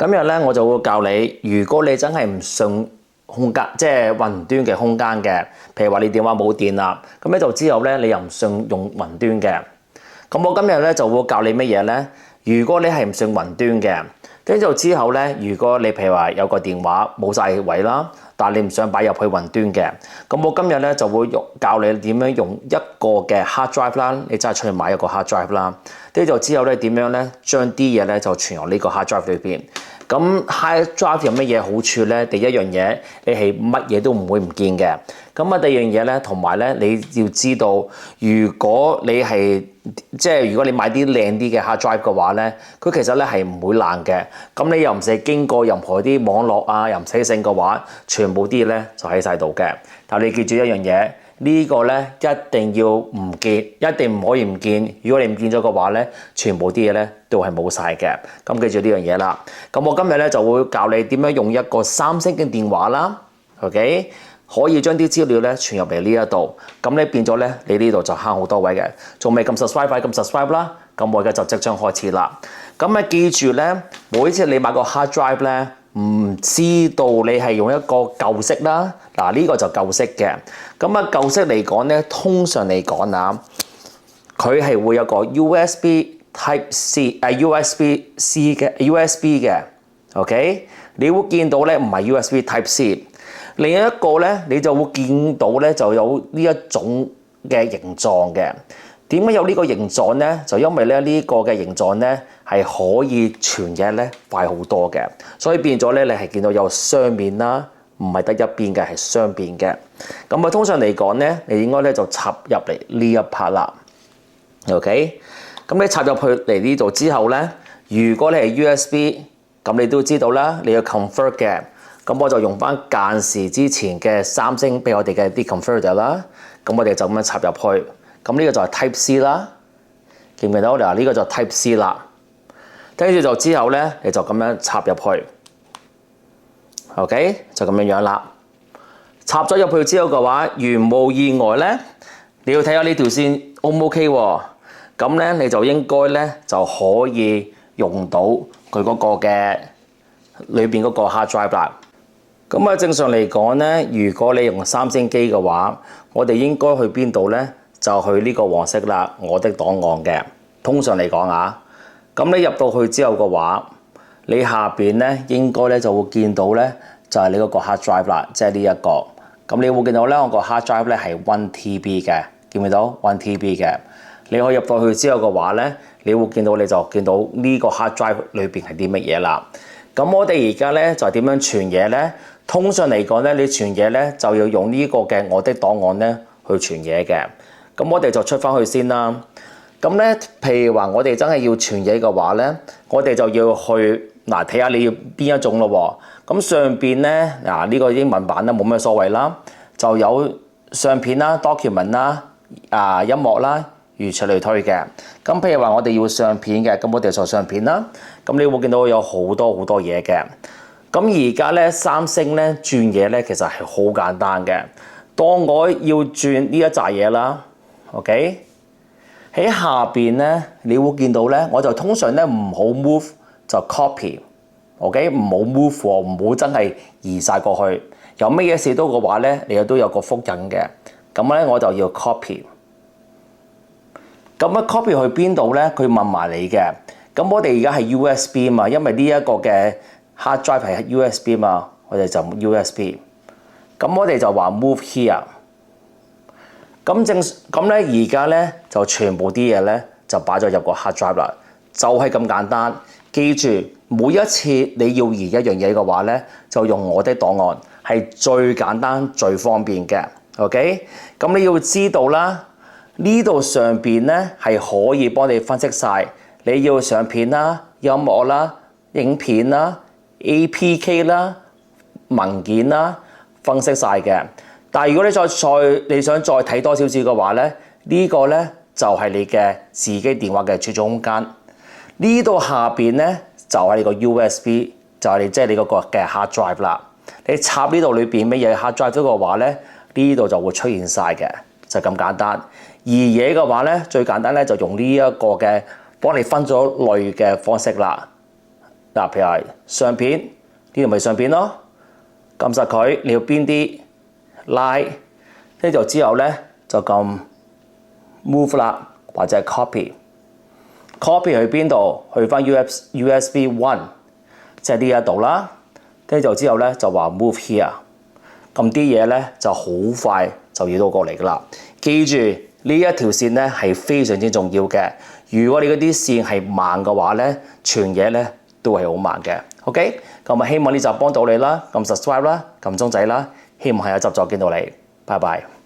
今日咧我就會教你，如果你真係唔信空間，即係雲端嘅空間嘅，譬如話你電話冇電啦，咁咧就之後咧你又唔信用雲端嘅，咁我今日咧就會教你乜嘢咧？如果你係唔信雲端嘅，跟住之後咧，如果你譬如話有個電話冇晒位啦，但係你唔想擺入去雲端嘅，咁我今日咧就會教你點樣用一個嘅 hard drive 啦，你真係出去買一個 hard drive 啦，跟住之後咧點樣咧將啲嘢咧就存入呢個 hard drive 裏邊。咁 hard drive 有乜嘢好處咧？第一樣嘢，你係乜嘢都唔會唔見嘅。咁啊，第二樣嘢咧，同埋咧，你要知道，如果你係即係如果你買啲靚啲嘅 hard drive 嘅話咧，佢其實咧係唔會爛嘅。咁你又唔使經過任何啲網絡啊，又唔使剩嘅話，全部啲嘢咧就喺晒度嘅。但係你記住一樣嘢。呢個咧一定要唔見，一定唔可以唔見。如果你唔見咗嘅話咧，全部啲嘢咧都係冇晒嘅。咁記住呢樣嘢啦。咁我今日咧就會教你點樣用一個三星嘅電話啦。OK，可以將啲資料咧傳入嚟呢一度。咁咧變咗咧，你呢度就慳好多位嘅。仲未撳 subscribe 快撳 subscribe 啦。咁我而家就即將開始啦。咁啊記住咧，每次你買個 hard drive 咧。唔知道你係用一個舊式啦，嗱呢個就舊式嘅。咁啊舊式嚟講咧，通常嚟講啊，佢係會有個 USB Type C、USB-C 嘅 USB 嘅 ，OK？ 你會見到咧唔係 USB Type C， 另一個咧你就會見到咧就有呢一種嘅形狀嘅。點解有呢個形狀咧？就因為咧呢個嘅形狀咧係可以傳嘢咧快好多嘅，所以變咗咧你係見到有雙面啦，唔係得一邊嘅，係雙邊嘅。咁啊通常嚟講咧，你應該咧就插入嚟呢一 part 啦。OK， 咁你插入去嚟呢度之後咧，如果你係 USB， 咁你都知道啦，你要 convert 嘅。咁我就用翻間時之前嘅三星俾我哋嘅啲 converter 啦。咁我哋就咁樣插入去。咁呢個就係 Type C 啦，記唔記得？我哋話呢個就 Type C 啦，跟住就之後咧，你就咁樣插入去 ，OK， 就咁樣樣啦。插咗入去之後嘅話，如無意外咧，你要睇下呢條線 O 唔 OK 喎？咁咧你就應該咧就可以用到佢嗰個嘅裏邊嗰個 hard drive 啦。咁啊正常嚟講咧，如果你用三星機嘅話，我哋應該去邊度咧？就去呢個黃色啦，我的檔案嘅。通常嚟講啊，咁你入到去之後嘅話，你下邊咧應該咧就會見到咧就係你嗰個 hard drive 啦，即係呢一個。咁你會見到咧我個 hard drive 咧係 1TB 嘅，見唔見到 1TB 嘅？你可以入到去之後嘅話咧，你會見到你就見到呢個 hard drive 裏邊係啲乜嘢啦。咁我哋而家咧就係點樣傳嘢咧？通常嚟講咧，你傳嘢咧就要用呢個嘅我的檔案咧去傳嘢嘅。咁我哋就出翻去先啦。咁咧，譬如話我哋真係要傳嘢嘅話咧，我哋就要去嗱睇下你要邊一種咯喎。咁上邊咧呢個英文版咧冇咩所謂啦，就有相片啦、document 啦、音樂啦，如此類推嘅。咁譬如話我哋要相片嘅，咁我哋就相片啦。咁你會見到有好多好多嘢嘅。咁而家咧三星咧轉嘢咧其實係好簡單嘅。當我要轉呢一紮嘢啦。OK， 喺下邊咧，你會見到咧，我就通常咧唔好 move 就 copy，OK， 唔好 move 喎，唔好真係移晒過去。有乜嘢事都嘅話咧，你都有個複印嘅，咁咧我就要 copy。咁啊 copy 去邊度咧？佢問埋你嘅。咁我哋而家係 USB 嘛，因為呢一個嘅 hard drive 係 USB 嘛，我哋就 USB。咁我哋就話 move here。咁咧，而家咧就全部啲嘢咧就擺咗入個 hard drive 啦，就係咁簡單。記住，每一次你要移一樣嘢嘅話咧，就用我的檔案，係最簡單、最方便嘅。OK， 咁你要知道啦，呢度上邊咧係可以幫你分析晒你要相片啦、音樂啦、影片啦、APK 啦、文件啦，分析晒嘅。但係如果你想再睇多少少嘅話咧，呢個咧就係你嘅自己電話嘅儲存空間。呢度下邊咧就係你個 USB， 就係即係你嗰個嘅 hard drive 啦。你插呢度裏邊乜嘢 hard drive 嘅話咧，呢度就會出現晒嘅，就咁簡單。而嘢嘅話咧，最簡單咧就用呢一個嘅幫你分咗類嘅方式啦。嗱，譬如係相片，呢度咪相片咯，撳實佢，你要邊啲拉，呢度之後咧就撳 move 啦，或者係 copy 去邊度？去翻 USB 1，即係呢一度啦。呢度之後咧就話 move here，咁啲嘢咧就好快就要到過嚟噶啦。記住呢一條線咧係非常之重要嘅。如果你嗰啲線係慢嘅話咧，傳嘢咧都係好慢嘅。OK，咁啊希望呢集幫到你啦，撳 subscribe 啦，撳鐘仔啦，希望下一集再見到你，拜拜。